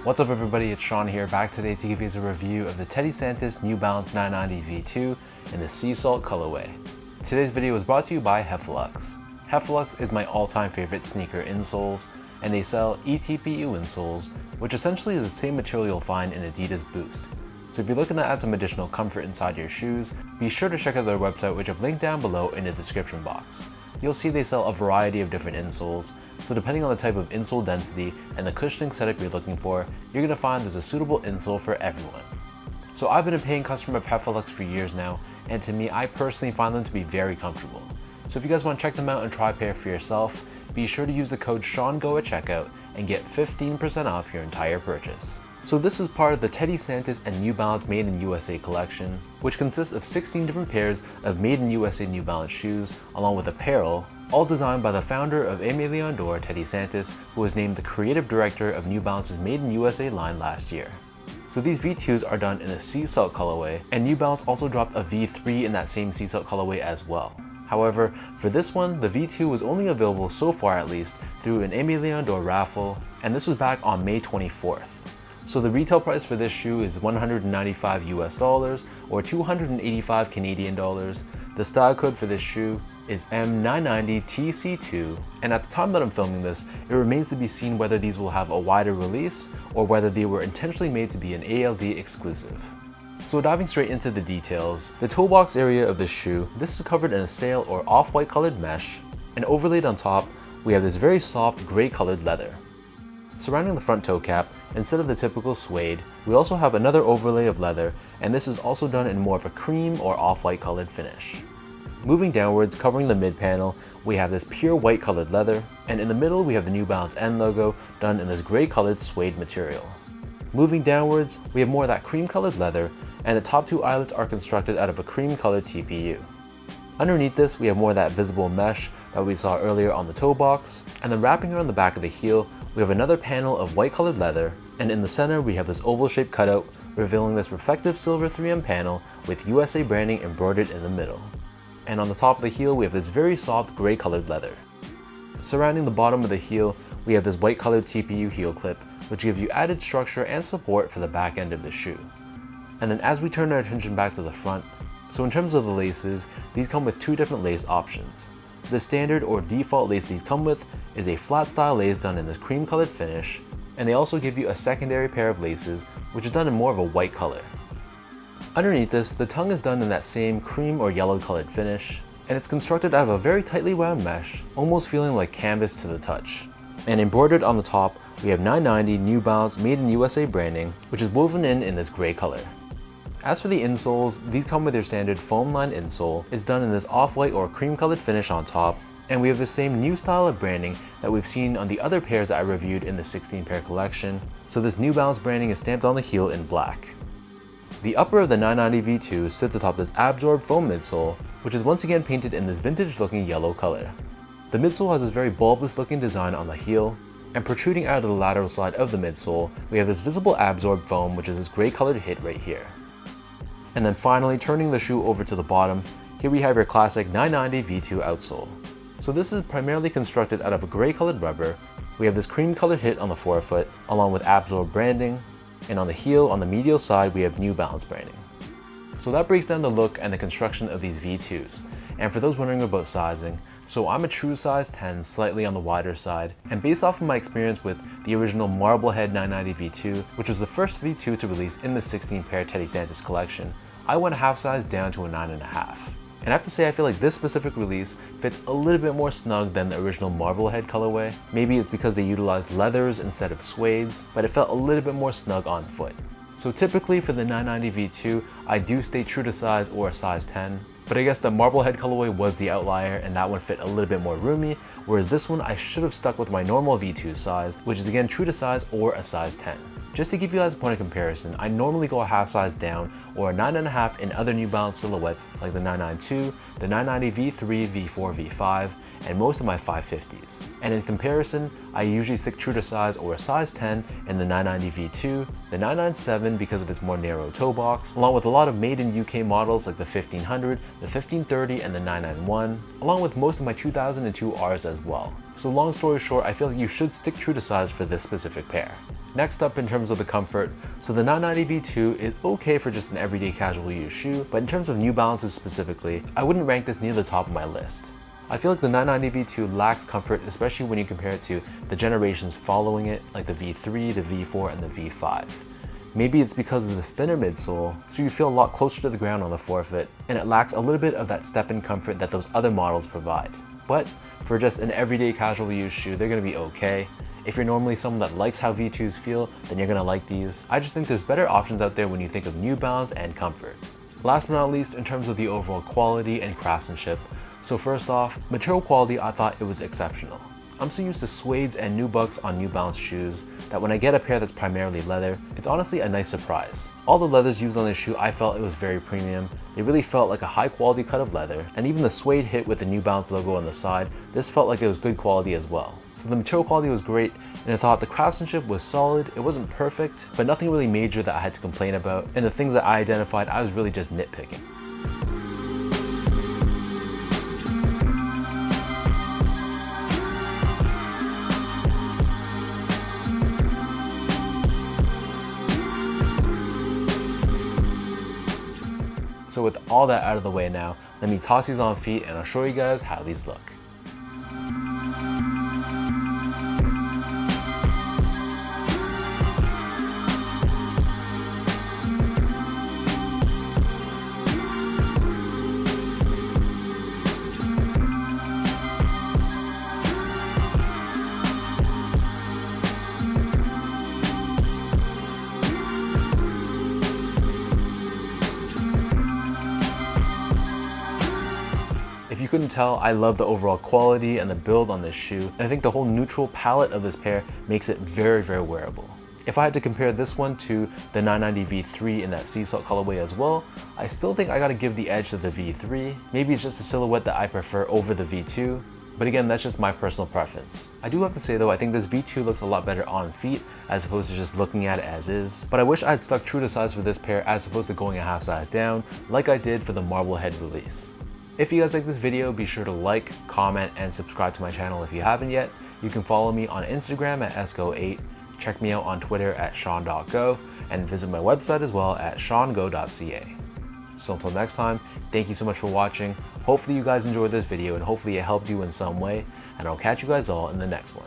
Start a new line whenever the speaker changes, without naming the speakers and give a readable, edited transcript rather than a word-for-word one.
What's up everybody, it's Sean here, back today to give you a review of the Teddy Santis New Balance 990 V2 in the Sea Salt colorway. Today's video is brought to you by Heffelux. Heffelux is my all-time favorite sneaker insoles, and they sell eTPU insoles, which essentially is the same material you'll find in Adidas Boost. So if you're looking to add some additional comfort inside your shoes, be sure to check out their website, which I've linked down below in the description box. You'll see they sell a variety of different insoles, so depending on the type of insole density and the cushioning setup you're looking for, you're going to find there's a suitable insole for everyone. So I've been a paying customer of Heffelux for years now, and to me, I personally find them to be very comfortable. So if you guys want to check them out and try a pair for yourself, be sure to use the code SEANGO at checkout and get 15% off your entire purchase. So this is part of the Teddy Santis and New Balance Made in USA collection, which consists of 16 different pairs of Made in USA New Balance shoes, along with apparel, all designed by the founder of Aimé Leon d'Or, Teddy Santis, who was named the creative director of New Balance's Made in USA line last year. So these V2s are done in a sea salt colorway, and New Balance also dropped a V3 in that same sea salt colorway as well. However, for this one, the V2 was only available so far at least through an Aimé Leon d'Or raffle, and this was back on May 24th. So the retail price for this shoe is $195 US or 285 Canadian dollars. The style code for this shoe is M990TC2, and at the time that I'm filming this, it remains to be seen whether these will have a wider release or whether they were intentionally made to be an ALD exclusive. So diving straight into the details, the toe box area of this shoe, this is covered in a sail or off-white colored mesh, and overlaid on top, we have this very soft gray colored leather. Surrounding the front toe cap, instead of the typical suede, we also have another overlay of leather, and this is also done in more of a cream or off-white colored finish. Moving downwards, covering the mid panel, we have this pure white colored leather, and in the middle we have the New Balance N logo done in this gray colored suede material. Moving downwards, we have more of that cream colored leather, and the top two eyelets are constructed out of a cream colored TPU. Underneath this, we have more of that visible mesh that we saw earlier on the toe box, and then wrapping around the back of the heel, we have another panel of white colored leather, and in the center we have this oval shaped cutout revealing this reflective silver 3M panel with USA branding embroidered in the middle. And on the top of the heel we have this very soft gray colored leather. Surrounding the bottom of the heel, we have this white colored TPU heel clip, which gives you added structure and support for the back end of the shoe. And then as we turn our attention back to the front, so in terms of the laces, these come with two different lace options. The standard or default lace these come with is a flat style lace done in this cream colored finish, and they also give you a secondary pair of laces which is done in more of a white color. Underneath this, the tongue is done in that same cream or yellow colored finish, and it's constructed out of a very tightly wound mesh, almost feeling like canvas to the touch. And embroidered on the top, we have 990 New Balance Made in USA branding, which is woven in this gray color. As for the insoles, these come with your standard foam lined insole. It's done in this off-white or cream colored finish on top, and we have the same new style of branding that we've seen on the other pairs that I reviewed in the 16 pair collection, so this New Balance branding is stamped on the heel in black. The upper of the 990 V2 sits atop this absorbed foam midsole, which is once again painted in this vintage looking yellow color. The midsole has this very bulbous looking design on the heel, and protruding out of the lateral side of the midsole, we have this visible absorbed foam, which is this gray colored hit right here. And then finally, turning the shoe over to the bottom, here we have your classic 990 V2 outsole. So this is primarily constructed out of a gray colored rubber. We have this cream colored hit on the forefoot, along with absorbed branding, and on the heel, on the medial side, we have New Balance branding. So that breaks down the look and the construction of these V2s. And for those wondering about sizing, so I'm a true size 10, slightly on the wider side, and based off of my experience with the original Marblehead 990 V2, which was the first V2 to release in the 16 pair Teddy Santis collection, I went a half size down to a 9.5. And I have to say I feel like this specific release fits a little bit more snug than the original Marblehead colorway. Maybe it's because they utilized leathers instead of suedes, but it felt a little bit more snug on foot. So typically for the 990 V2, I do stay true to size or a size 10, but I guess the Marblehead colorway was the outlier and that one fit a little bit more roomy, whereas this one I should have stuck with my normal V2 size, which is again true to size or a size 10. Just to give you guys a point of comparison, I normally go a half size down or a 9.5 in other New Balance silhouettes like the 992, the 990 V3, V4, V5, and most of my 550s. And in comparison, I usually stick true to size or a size 10 in the 990 V2, the 997 because of its more narrow toe box, along with a lot of made in UK models like the 1500, the 1530 and the 991, along with most of my 2002 Rs as well. So long story short, I feel like you should stick true to size for this specific pair. Next up, in terms of the comfort, so the 990 V2 is okay for just an everyday casual use shoe, but in terms of New Balances specifically, I wouldn't rank this near the top of my list. I feel like the 990 V2 lacks comfort, especially when you compare it to the generations following it, like the V3, the V4, and the V5. Maybe it's because of this thinner midsole, so you feel a lot closer to the ground on the forefoot, and it lacks a little bit of that step-in comfort that those other models provide. But for just an everyday casual use shoe, they're gonna be okay. If you're normally someone that likes how V2s feel, then you're gonna like these. I just think there's better options out there when you think of New Balance and comfort. Last but not least, in terms of the overall quality and craftsmanship, so first off, material quality, I thought it was exceptional. I'm so used to suedes and nubucks on New Balance shoes that when I get a pair that's primarily leather, it's honestly a nice surprise. All the leathers used on this shoe, I felt it was very premium. It really felt like a high quality cut of leather, and even the suede hit with the New Balance logo on the side, this felt like it was good quality as well. So the material quality was great, and I thought the craftsmanship was solid. It wasn't perfect, but nothing really major that I had to complain about, and the things that I identified, I was really just nitpicking. So with all that out of the way now, let me toss these on feet and I'll show you guys how these look. If you couldn't tell, I love the overall quality and the build on this shoe, and I think the whole neutral palette of this pair makes it very, very wearable. If I had to compare this one to the 990 V3 in that sea salt colorway as well, I still think I gotta give the edge to the V3. Maybe it's just a silhouette that I prefer over the V2, but again, that's just my personal preference. I do have to say though, I think this V2 looks a lot better on feet as opposed to just looking at it as is, but I wish I had stuck true to size for this pair as opposed to going a half size down like I did for the Marblehead release. If you guys like this video, be sure to like, comment, and subscribe to my channel if you haven't yet. You can follow me on Instagram at esco8, check me out on Twitter at sean.go, and visit my website as well at seango.ca. So until next time, thank you so much for watching. Hopefully you guys enjoyed this video and hopefully it helped you in some way, and I'll catch you guys all in the next one.